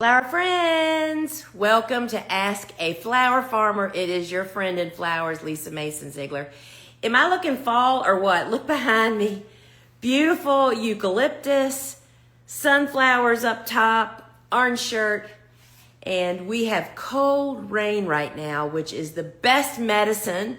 Flower friends, welcome to Ask a Flower Farmer. It is your friend in flowers, Lisa Mason Ziegler. Am I looking fall or what? Look behind me. Beautiful eucalyptus, sunflowers up top, orange shirt, and we have cold rain right now, which is the best medicine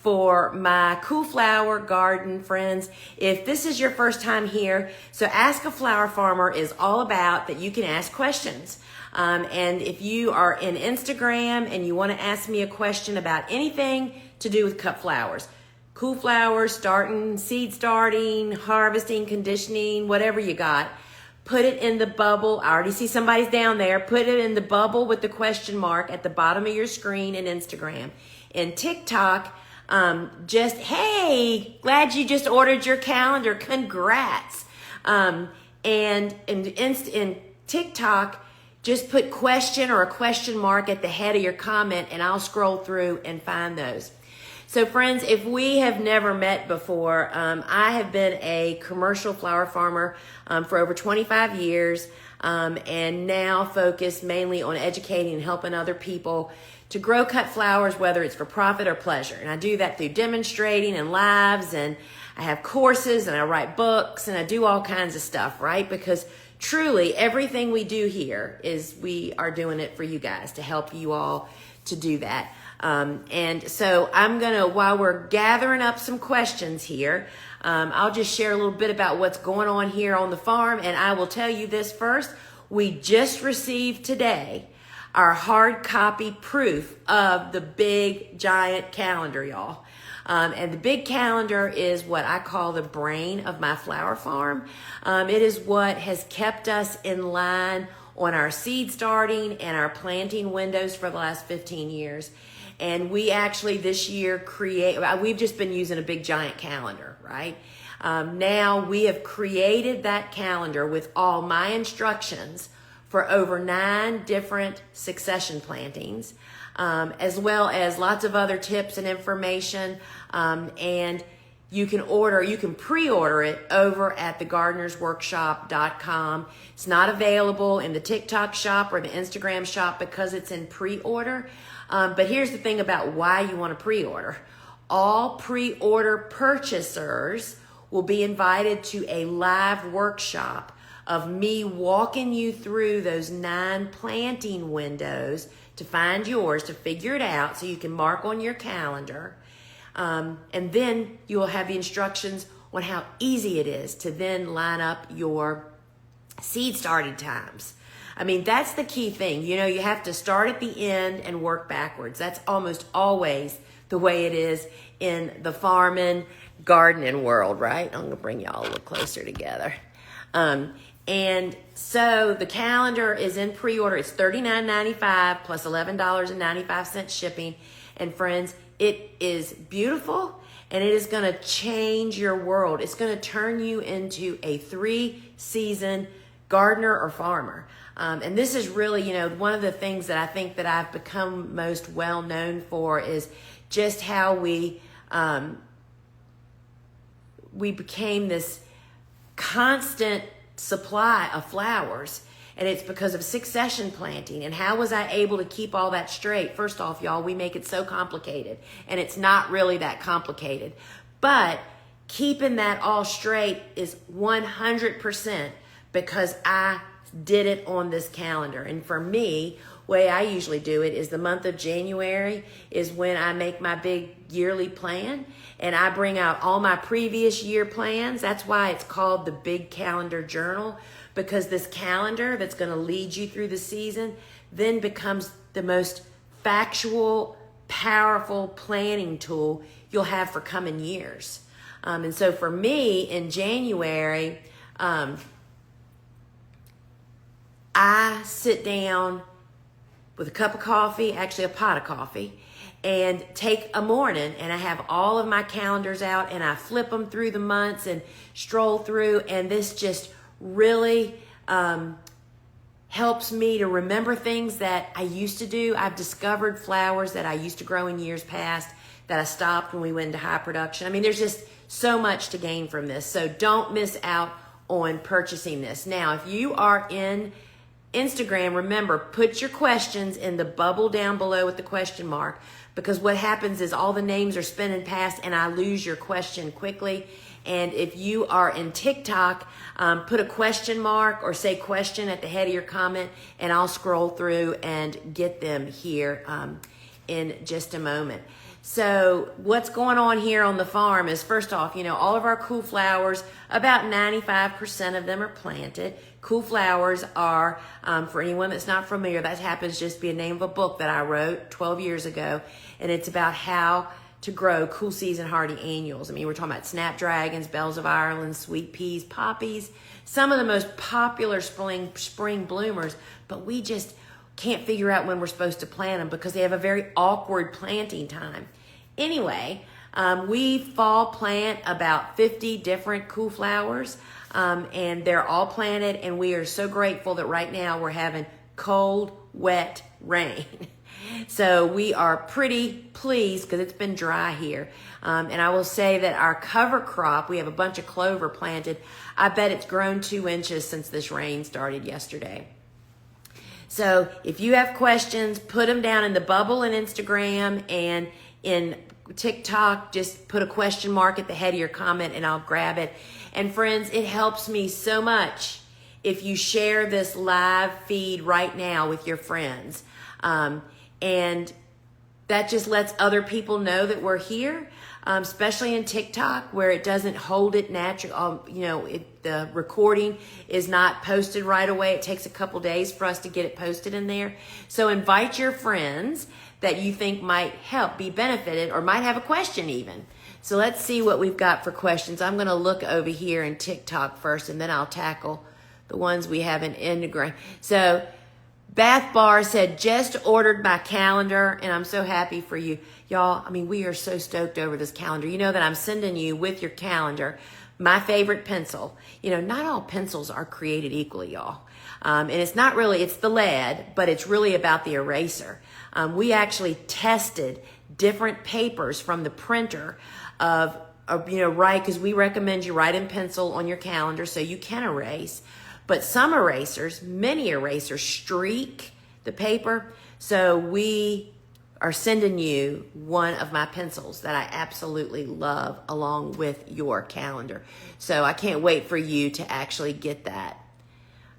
for my cool flower garden friends. If this is your first time here, so Ask a Flower Farmer is all about that you can ask questions. And if you are in Instagram and you want to ask me a question about anything to do with cut flowers, cool flowers, seed starting, harvesting, conditioning, whatever you got, put it in the bubble. I already see somebody's down there. Put it in the bubble with the question mark at the bottom of your screen in Instagram. In TikTok, hey, glad you just ordered your calendar. Congrats. And in TikTok, just put question or a question mark at the head of your comment and I'll scroll through and find those. So friends, if we have never met before, I have been a commercial flower farmer for over 25 years and now focus mainly on educating and helping other people to grow cut flowers, whether it's for profit or pleasure. And I do that through demonstrating and lives, and I have courses and I write books and I do all kinds of stuff, right? Because truly everything we do here is we are doing it for you guys to help you all to do that. And so I'm gonna, while we're gathering up some questions here, I'll just share a little bit about what's going on here on the farm. And I will tell you this first, we just received today our hard copy proof of the big giant calendar, y'all. And the big calendar is what I call the brain of my flower farm. It is what has kept us in line on our seed starting and our planting windows for the last 15 years. And we actually this year we've just been using a big giant calendar, right? Now we have created that calendar with all my instructions for over 9 different succession plantings, as well as lots of other tips and information. And you can pre-order it over at thegardenersworkshop.com. It's not available in the TikTok shop or the Instagram shop because it's in pre-order. But here's the thing about why you want to pre-order. All pre-order purchasers will be invited to a live workshop of me walking you through those 9 planting windows to find yours, to figure it out so you can mark on your calendar. And then you will have the instructions on how easy it is to then line up your seed starting times. I mean, that's the key thing. You know, you have to start at the end and work backwards. That's almost always the way it is in the farming, gardening world, right? I'm gonna bring y'all a little closer together. And so the calendar is in pre-order. It's $39.95 plus $11.95 shipping. And friends, it is beautiful and it is going to change your world. It's going to turn you into a 3-season gardener or farmer. And this is really, you know, one of the things that I think that I've become most well known for is just how we became this constant supply of flowers, and it's because of succession planting. And how was I able to keep all that straight? First off, y'all, we make it so complicated, and it's not really that complicated, but keeping that all straight is 100% because I did it on this calendar. And for me, the way I usually do it is the month of January is when I make my big yearly plan and I bring out all my previous year plans. That's why it's called the Big Calendar Journal, because this calendar that's going to lead you through the season then becomes the most factual, powerful planning tool you'll have for coming years. And so for me in January, I sit down with a cup of coffee, actually a pot of coffee, and take a morning and I have all of my calendars out and I flip them through the months and stroll through, and this just really helps me to remember things that I used to do. I've discovered flowers that I used to grow in years past that I stopped when we went into high production. I mean, there's just so much to gain from this. So don't miss out on purchasing this. Now, if you are in Instagram, remember, put your questions in the bubble down below with the question mark, because what happens is all the names are spinning past and I lose your question quickly. And if you are in TikTok, put a question mark or say question at the head of your comment, and I'll scroll through and get them here in just a moment. So what's going on here on the farm is, first off, all of our cool flowers, about 95% of them are planted. Cool flowers are, for anyone that's not familiar, that happens just to be a name of a book that I wrote 12 years ago, and it's about how to grow cool season hardy annuals. I mean, we're talking about snapdragons, bells of Ireland, sweet peas, poppies, some of the most popular spring bloomers, but we just can't figure out when we're supposed to plant them because they have a very awkward planting time. Anyway, we fall plant about 50 different cool flowers, and they're all planted, and we are so grateful that right now we're having cold, wet rain. So we are pretty pleased because it's been dry here. And I will say that our cover crop, we have a bunch of clover planted. I bet it's grown 2 inches since this rain started yesterday. So if you have questions, put them down in the bubble in Instagram, and in TikTok, just put a question mark at the head of your comment and I'll grab it. And friends, it helps me so much if you share this live feed right now with your friends. And that just lets other people know that we're here, especially in TikTok where it doesn't hold it natural. The recording is not posted right away. It takes a couple days for us to get it posted in there. So invite your friends that you think might help, be benefited, or might have a question even. So let's see what we've got for questions. I'm going to look over here in TikTok first, and then I'll tackle the ones we have in Instagram. So Bath Bar said, just ordered my calendar, and I'm so happy for you. Y'all, I mean, we are so stoked over this calendar. You know that I'm sending you with your calendar my favorite pencil. Not all pencils are created equally, y'all. And it's not really, it's the lead, but it's really about the eraser. We actually tested different papers from the printer write, because we recommend you write in pencil on your calendar so you can erase. But some erasers, many erasers, streak the paper. So we are sending you one of my pencils that I absolutely love along with your calendar. So I can't wait for you to actually get that.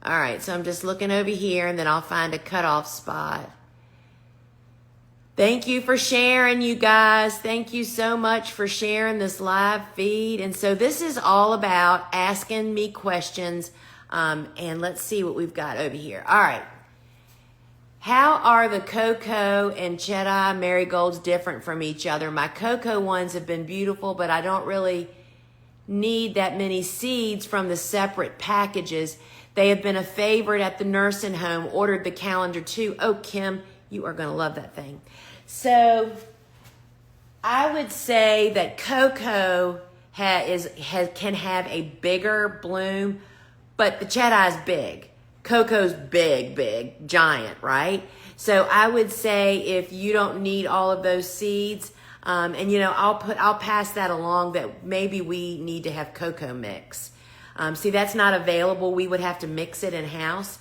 All right, so I'm just looking over here, and then I'll find a cutoff spot. Thank you for sharing, you guys. Thank you so much for sharing this live feed. And so this is all about asking me questions. And let's see what we've got over here. All right. How are the cocoa and Jedi marigolds different from each other? My cocoa ones have been beautiful, but I don't really need that many seeds from the separate packages. They have been a favorite at the nursing home. Ordered the calendar too. Oh, Kim, you are going to love that thing. So I would say that cocoa can have a bigger bloom, but the Jedi's big. Cocoa's big, giant, right? So I would say if you don't need all of those seeds, I'll pass that along that maybe we need to have cocoa mix. See, that's not available. We would have to mix it in-house.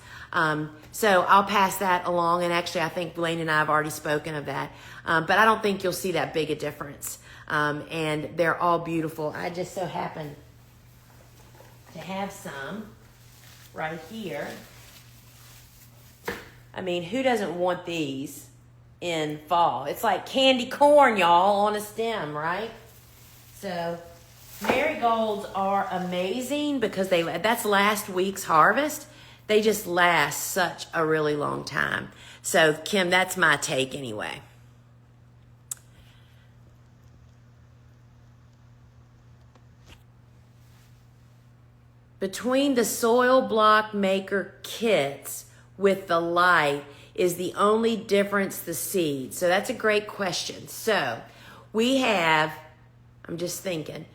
So I'll pass that along. And actually, I think Blaine and I have already spoken of that. But I don't think you'll see that big a difference. And they're all beautiful. I just so happen to have some right here. I mean, who doesn't want these in fall? It's like candy corn, y'all, on a stem, right? So marigolds are amazing because that's last week's harvest. They just last such a really long time. So, Kim, that's my take anyway. Between the soil block maker kits with the light is the only difference the seed? So that's a great question. So we have, I'm just thinking,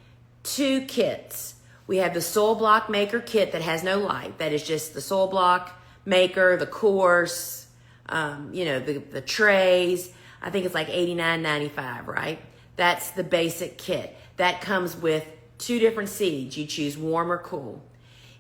2 kits. We have the soil block maker kit that has no light. That is just the soil block maker, the course, the trays. I think it's like $89.95, right? That's the basic kit. That comes with 2 different seeds. You choose warm or cool.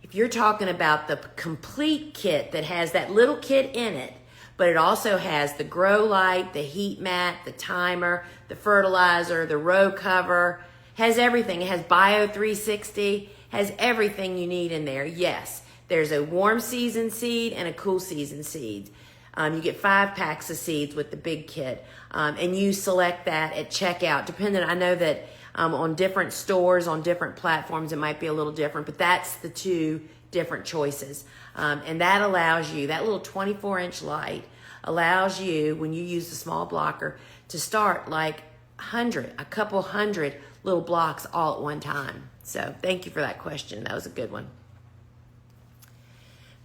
If If you're talking about the complete kit that has that little kit in it, but it also has the grow light, the heat mat, the timer, the fertilizer, the row cover, has everything. It has Bio 360, has everything you need in there. Yes, there's a warm season seed and a cool season seed. You get 5 packs of seeds with the big kit, and you select that at checkout. Depending, I know that on different stores, on different platforms, it might be a little different, but that's the 2 different choices. And that allows you, that little 24-inch light allows you, when you use the small blocker, to start like a couple hundred little blocks all at one time. So thank you for that question. That was a good one.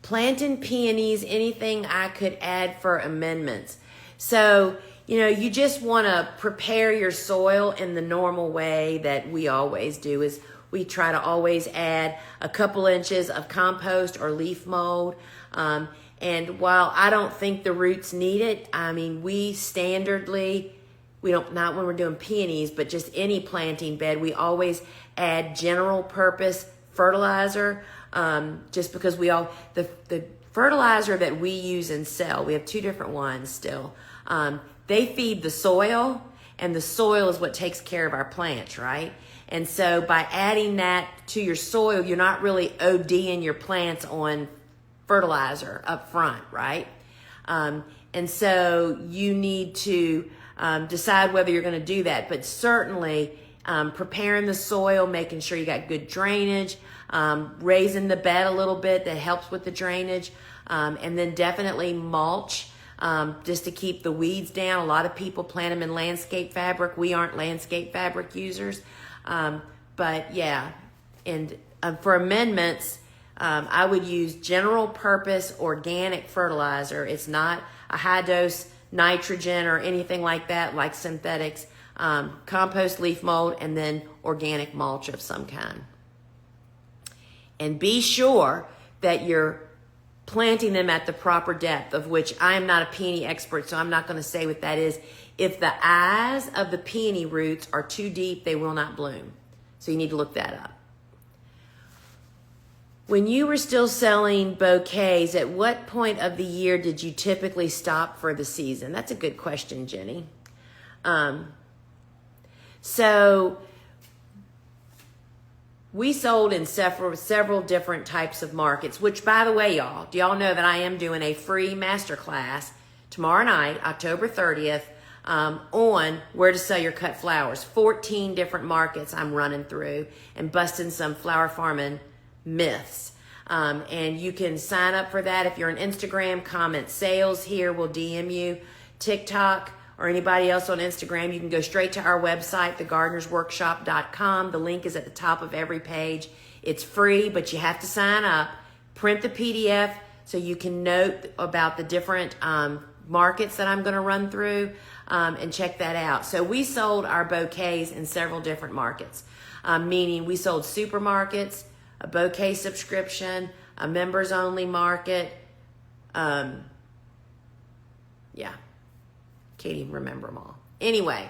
Planting peonies, anything I could add for amendments? So, you just want to prepare your soil in the normal way that we always do, is we try to always add a couple inches of compost or leaf mold. And while I don't think the roots need it, we standardly, not when we're doing peonies, but just any planting bed, we always add general purpose fertilizer, just because the fertilizer that we use and sell, we have 2 different ones still. They feed the soil, and the soil is what takes care of our plants, right? And so by adding that to your soil, you're not really ODing your plants on fertilizer up front, right? And so you need to decide whether you're going to do that. But certainly preparing the soil, making sure you got good drainage, raising the bed a little bit, that helps with the drainage, and then definitely mulch, just to keep the weeds down. A lot of people plant them in landscape fabric. We aren't landscape fabric users. But yeah, and for amendments, I would use general purpose organic fertilizer. It's not a high dose nitrogen or anything like that, like synthetics. Compost, leaf mold, and then organic mulch of some kind. And be sure that you're planting them at the proper depth, of which I am not a peony expert, so I'm not going to say what that is. If the eyes of the peony roots are too deep, they will not bloom. So you need to look that up. When you were still selling bouquets, at what point of the year did you typically stop for the season? That's a good question, Jenny. So we sold in several different types of markets, which, by the way, y'all, do y'all know that I am doing a free masterclass tomorrow night, October 30th, on where to sell your cut flowers. 14 different markets I'm running through and busting some flower farming myths. And you can sign up for that. If you're on Instagram, comment sales here, we'll DM you. TikTok, or anybody else on Instagram, you can go straight to our website, thegardenersworkshop.com. The link is at the top of every page. It's free, but you have to sign up. Print the PDF so you can note about the different markets that I'm going to run through, and check that out. So we sold our bouquets in several different markets, meaning we sold supermarkets, a bouquet subscription, a members only market. Can't even remember them all. Anyway,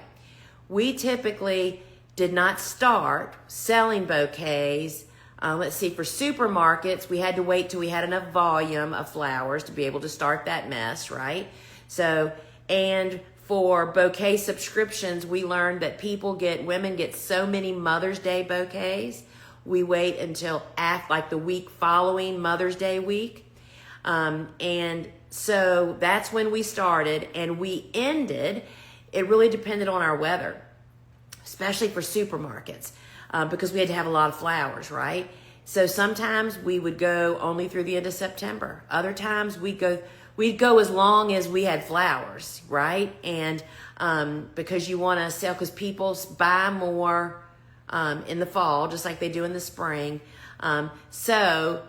we typically did not start selling bouquets. For supermarkets, we had to wait till we had enough volume of flowers to be able to start that mess, right? So, and for bouquet subscriptions, we learned that women get so many Mother's Day bouquets. We wait until the week following Mother's Day week. And so that's when we started, and we ended. It really depended on our weather, especially for supermarkets, because we had to have a lot of flowers, right? So sometimes we would go only through the end of September. Other times we'd go as long as we had flowers, right? And because you want to sell, because people buy more in the fall, just like they do in the spring. So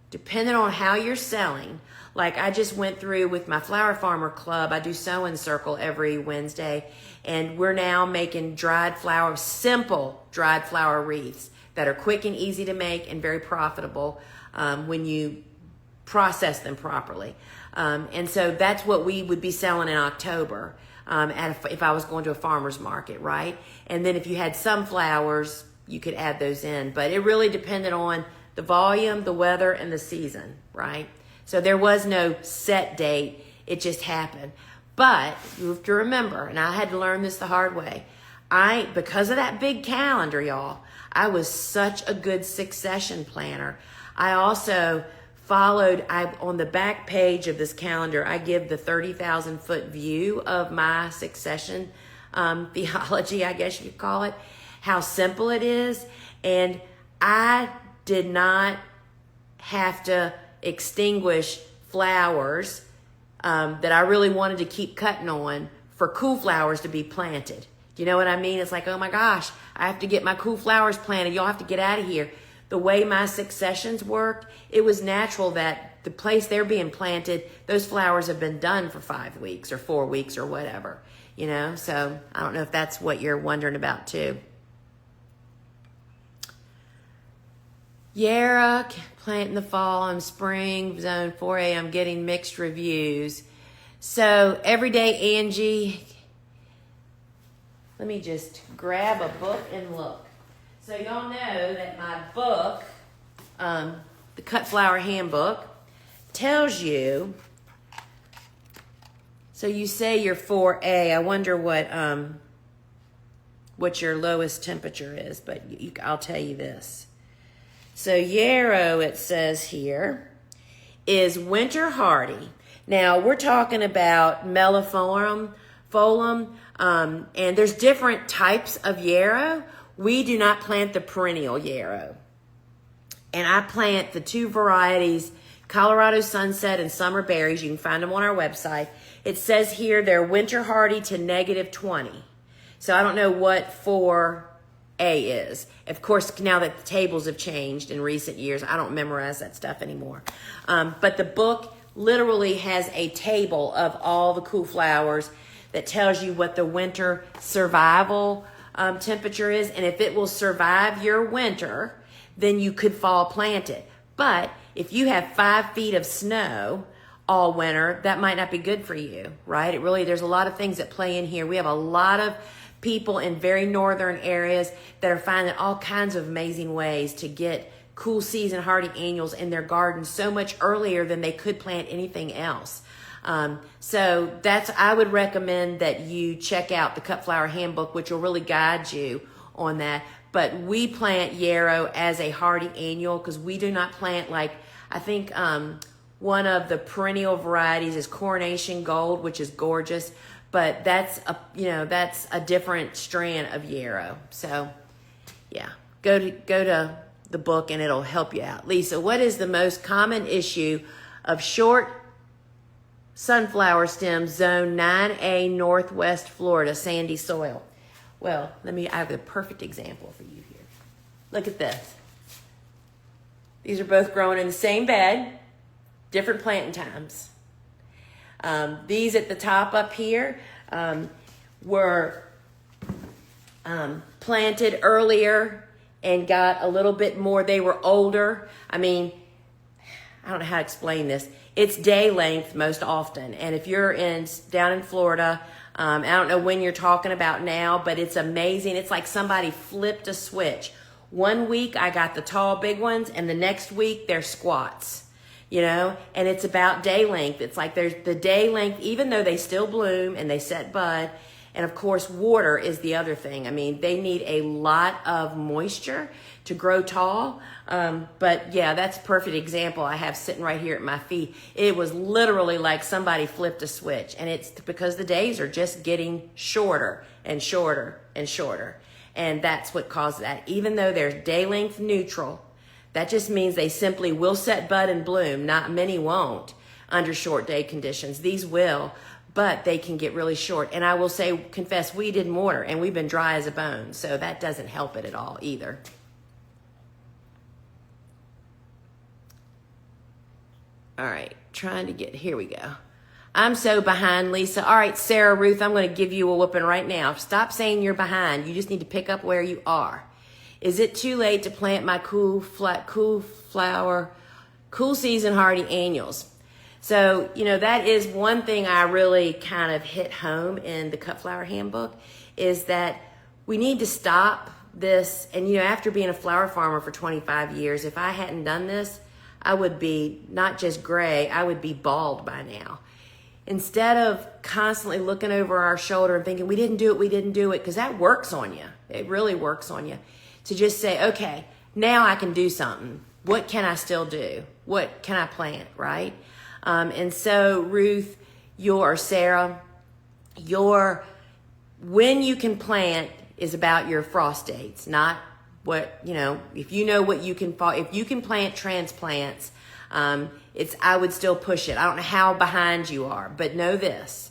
depending on how you're selling, like I just went through with my Flower Farmer Club, I do Sewing Circle every Wednesday, and we're now making simple dried flower wreaths that are quick and easy to make and very profitable when you process them properly. And so that's what we would be selling in October if I was going to a farmer's market, right? And then if you had some flowers, you could add those in. But it really depended on the volume, the weather, and the season, right? So there was no set date. It just happened. But you have to remember, and I had to learn this the hard way, because of that big calendar, y'all, I was such a good succession planner. I also followed, on the back page of this calendar, I give the 30,000 foot view of my succession theology, I guess you could call it, how simple it is. And I did not have to extinguish flowers that I really wanted to keep cutting on for cool flowers to be planted. Do you know what I mean? It's like, oh my gosh, I have to get my cool flowers planted. Y'all have to get out of here. The way my successions worked, it was natural that the place they're being planted, those flowers have been done for 5 weeks or 4 weeks or whatever, you know? So I don't know if that's what you're wondering about too. Yarrow, plant in the fall and spring, zone 4A, I'm getting mixed reviews. So every day, Angie, let me just grab a book and look. So y'all know that my book, the Cut Flower Handbook, tells you, so you say you're 4A. I wonder what your lowest temperature is, but I'll tell you this. So Yarrow, it says here, is winter hardy. Now we're talking about melliform, and there's different types of yarrow. We do not plant the perennial yarrow. And I plant the 2 varieties, Colorado Sunset and Summer Berries. You can find them on our website. It says here they're winter hardy to -20. So I don't know what 4A is. Of course, now that the tables have changed in recent years, I don't memorize that stuff anymore. But the book literally has a table of all the cool flowers that tells you what the winter survival temperature is. And if it will survive your winter, then you could fall plant it. But if you have 5 feet of snow all winter, that might not be good for you, right? There's a lot of things that play in here. We have a lot of people in very northern areas that are finding all kinds of amazing ways to get cool season hardy annuals in their gardens so much earlier than they could plant anything else. So I would recommend that you check out the Cut Flower Handbook, which will really guide you on that. But we plant yarrow as a hardy annual because we do not plant I think one of the perennial varieties is Coronation Gold, which is gorgeous, but that's a different strand of yarrow. So yeah, go to the book and it'll help you out. Lisa, what is the most common issue of short sunflower stems, zone 9A, Northwest Florida, sandy soil? Well, I have a perfect example for you here. Look at this. These are both growing in the same bed, different planting times. These at the top up here were planted earlier and got a little bit more. They were older. I don't know how to explain this. It's day length most often. And if you're down in Florida, I don't know when you're talking about now, but it's amazing. It's like somebody flipped a switch. One week I got the tall big ones and the next week they're squats, and it's about day length. It's like there's the day length, even though they still bloom and they set bud. And of course, water is the other thing. They need a lot of moisture to grow tall. But yeah, that's a perfect example I have sitting right here at my feet. It was literally like somebody flipped a switch, and it's because the days are just getting shorter and shorter and shorter. And that's what caused that. Even though they're day length neutral, that just means they simply will set bud and bloom. Not many won't under short day conditions. These will, but they can get really short. And I will confess, we didn't water and we've been dry as a bone. So that doesn't help it at all either. All right, here we go. I'm so behind, Lisa. All right, Sarah Ruth, I'm going to give you a whooping right now. Stop saying you're behind. You just need to pick up where you are. Is it too late to plant my cool season hardy annuals? So, that is one thing I really kind of hit home in the Cut Flower Handbook, is that we need to stop this, and you know, after being a flower farmer for 25 years, if I hadn't done this, I would be not just gray, I would be bald by now. Instead of constantly looking over our shoulder and thinking, we didn't do it, because that works on you. It really works on you. To just say, okay, now I can do something. What can I still do? What can I plant, right? And so Ruth, Sarah, when you can plant is about your frost dates, not what, you know, if you know what you can, if you can plant transplants, I would still push it. I don't know how behind you are, but know this,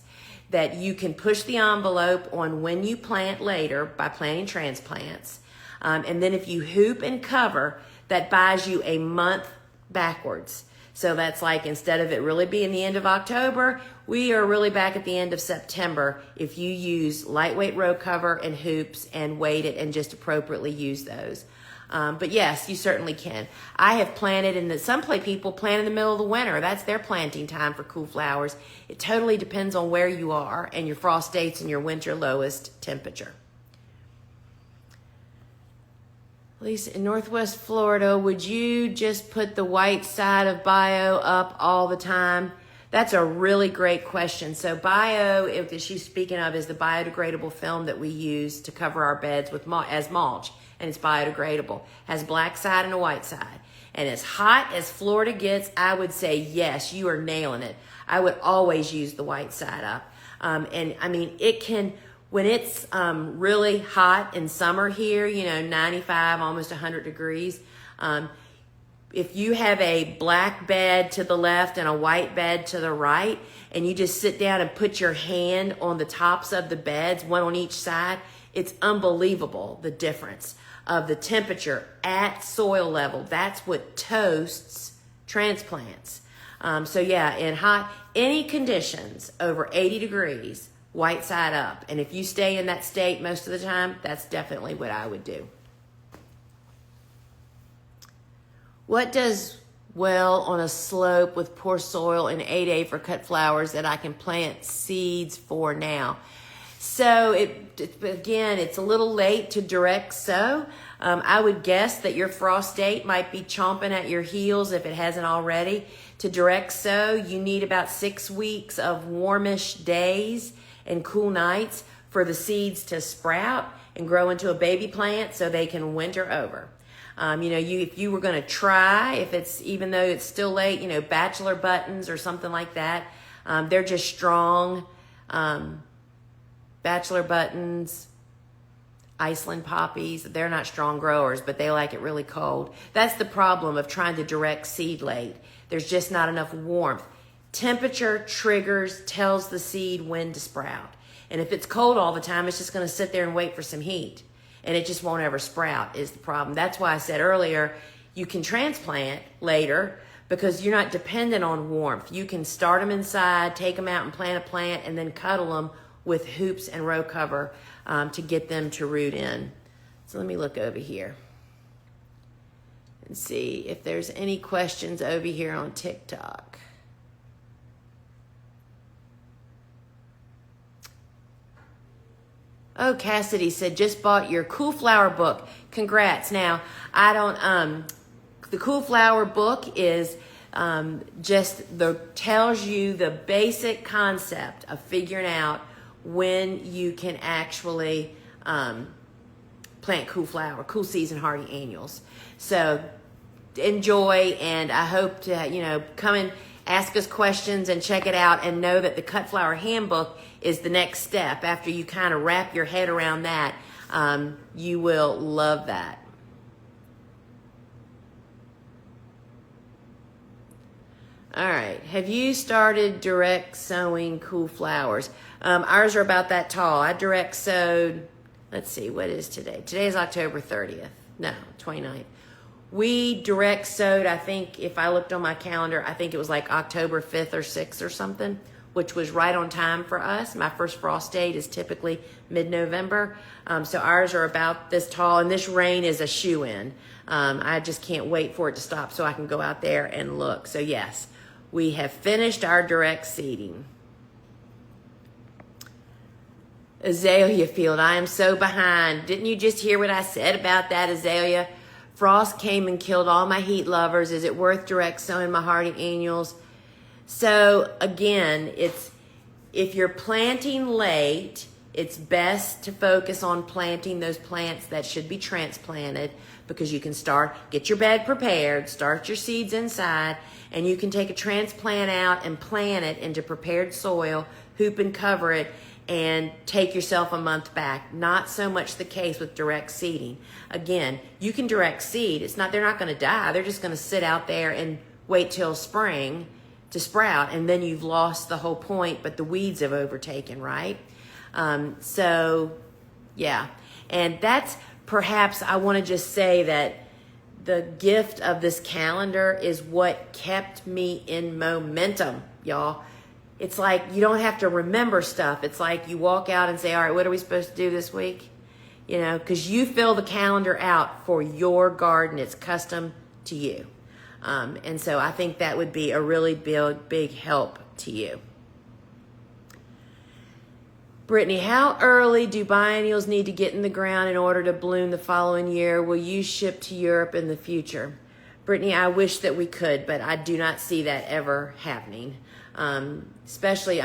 that you can push the envelope on when you plant later by planting transplants. And then if you hoop and cover, that buys you a month backwards. So that's like, instead of it really being the end of October, we are really back at the end of September if you use lightweight row cover and hoops and weight it and just appropriately use those. But yes, you certainly can. I have planted, and some people plant in the middle of the winter. That's their planting time for cool flowers. It totally depends on where you are and your frost dates and your winter lowest temperature. Lisa, in Northwest Florida, would you just put the white side of bio up all the time? That's a really great question. So bio, if she's speaking of, is the biodegradable film that we use to cover our beds with as mulch, and it's biodegradable. Has black side and a white side. And as hot as Florida gets, I would say yes, you are nailing it. I would always use the white side up. And I mean, it can, when it's really hot in summer here, you know, 95, almost 100 degrees, if you have a black bed to the left and a white bed to the right, and you just sit down and put your hand on the tops of the beds, one on each side, it's unbelievable, the difference of the temperature at soil level. That's what toasts transplants. So yeah, in any conditions over 80 degrees, white side up. And if you stay in that state most of the time, that's definitely what I would do. What does well on a slope with poor soil and 8A for cut flowers that I can plant seeds for now? So again, it's a little late to direct sow. I would guess that your frost date might be chomping at your heels if it hasn't already. To direct sow, you need about 6 weeks of warmish days and cool nights for the seeds to sprout and grow into a baby plant so they can winter over. You know, if you were going to try, even though it's still late, you know, bachelor buttons or something like that, they're just strong. Bachelor buttons, Iceland poppies, they're not strong growers, but they like it really cold. That's the problem of trying to direct seed late. There's just not enough warmth. Temperature tells the seed when to sprout. And if it's cold all the time, it's just going to sit there and wait for some heat. And it just won't ever sprout is the problem. That's why I said earlier, you can transplant later because you're not dependent on warmth. You can start them inside, take them out and plant a plant, and then cuddle them with hoops and row cover to get them to root in. So let me look over here and see if there's any questions over here on TikTok. Oh, Cassidy said, just bought your Cool Flower book. Congrats. Now, the Cool Flower book is tells you the basic concept of figuring out when you can actually plant cool season hardy annuals. So enjoy, and I hope to, come and ask us questions and check it out, and know that the Cut Flower Handbook is the next step. After you kind of wrap your head around that, you will love that. All right, have you started direct sowing cool flowers? Ours are about that tall. I direct sowed, let's see, what is today? Today is October 30th. No, 29th. We direct sowed, I think, if I looked on my calendar, I think it was like October 5th or 6th or something, which was right on time for us. My first frost date is typically mid-November. So ours are about this tall, and this rain is a shoo-in. I just can't wait for it to stop so I can go out there and look. So yes, we have finished our direct seeding. Azalea field. I am so behind. Didn't you just hear what I said about that azalea? Frost came and killed all my heat lovers. Is it worth direct sowing my hardy annuals? So again, if you're planting late, it's best to focus on planting those plants that should be transplanted, because you can get your bed prepared, start your seeds inside, and you can take a transplant out and plant it into prepared soil, hoop and cover it, and take yourself a month back. Not so much the case with direct seeding. Again, you can direct seed. They're not going to die. They're just going to sit out there and wait till spring to sprout, and then you've lost the whole point, but the weeds have overtaken, right? So yeah, and that's perhaps, I want to just say that the gift of this calendar is what kept me in momentum, y'all. It's like you don't have to remember stuff. It's like you walk out and say, all right, what are we supposed to do this week? You know, because you fill the calendar out for your garden. It's custom to you. And so I think that would be a really big help to you. Brittany, how early do biennials need to get in the ground in order to bloom the following year? Will you ship to Europe in the future? Brittany, I wish that we could, but I do not see that ever happening. Especially,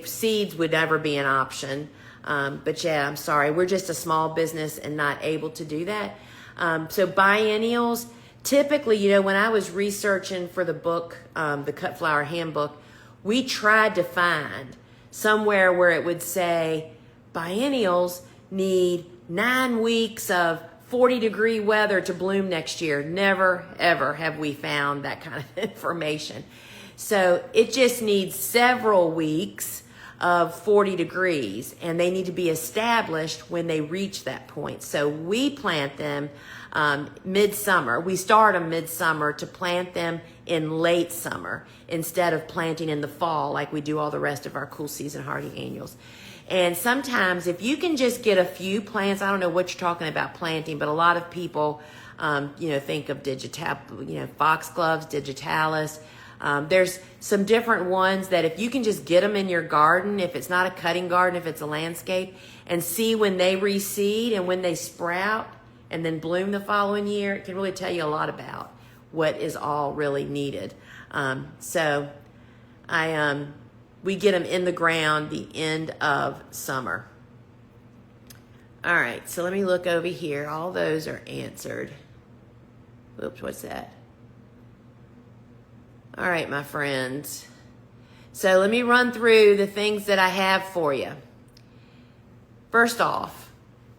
seeds would never be an option. But yeah, I'm sorry. We're just a small business and not able to do that. So biennials, typically, when I was researching for the book, the Cut Flower Handbook, we tried to find somewhere where it would say biennials need 9 weeks of 40-degree weather to bloom next year. Never, ever have we found that kind of information. So it just needs several weeks of 40 degrees, and they need to be established when they reach that point. So we plant them midsummer. We start them midsummer to plant them in late summer instead of planting in the fall like we do all the rest of our cool season hardy annuals. And sometimes if you can just get a few plants, I don't know what you're talking about planting, but a lot of people, think of foxgloves, digitalis. There's some different ones that if you can just get them in your garden, if it's not a cutting garden, if it's a landscape, and see when they reseed and when they sprout and then bloom the following year, it can really tell you a lot about what is all really needed. We get them in the ground the end of summer. All right, so let me look over here. All those are answered. Whoops, what's that? All right, my friends. So let me run through the things that I have for you. First off,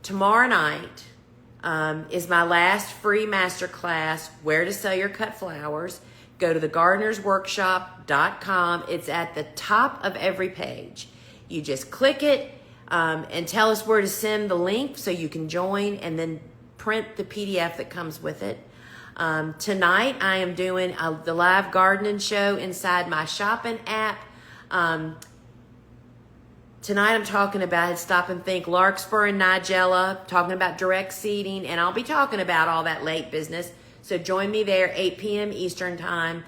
tomorrow night is my last free masterclass, Where to Sell Your Cut Flowers. Go to thegardenersworkshop.com. It's at the top of every page. You just click it and tell us where to send the link so you can join, and then print the PDF that comes with it. Tonight I am doing the live gardening show inside my shopping app. Tonight I'm talking about Stop and Think, Larkspur and Nigella, talking about direct seeding, and I'll be talking about all that late business. So join me there, 8 p.m. Eastern time.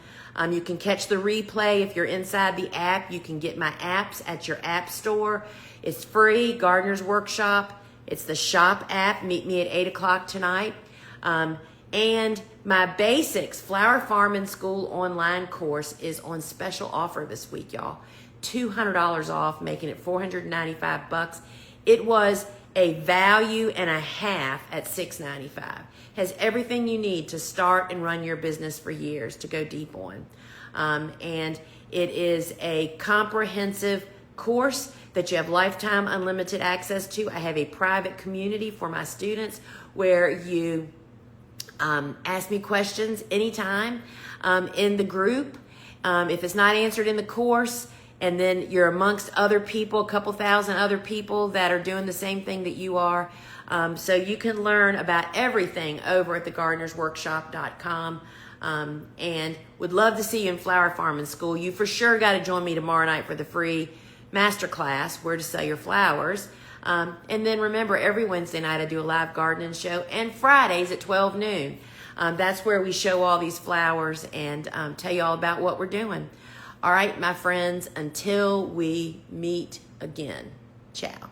You can catch the replay if you're inside the app. You can get my apps at your app store. It's free, Gardener's Workshop. It's the shop app. Meet me at 8 o'clock tonight. And my basics flower farming school online course is on special offer this week, y'all. $200 off, making it $495. It was a value and a half at $695. Has everything you need to start and run your business for years, to go deep on. And it is a comprehensive course that you have lifetime unlimited access to. I have a private community for my students where you ask me questions anytime in the group. If it's not answered in the course, and then you're amongst other people, a couple thousand other people that are doing the same thing that you are. So you can learn about everything over at thegardenersworkshop.com. And would love to see you in Flower Farming School. You for sure got to join me tomorrow night for the free masterclass, Where to Sell Your Flowers. And then remember, every Wednesday night I do a live gardening show, and Fridays at 12 noon. That's where we show all these flowers and tell you all about what we're doing. All right, my friends, until we meet again. Ciao.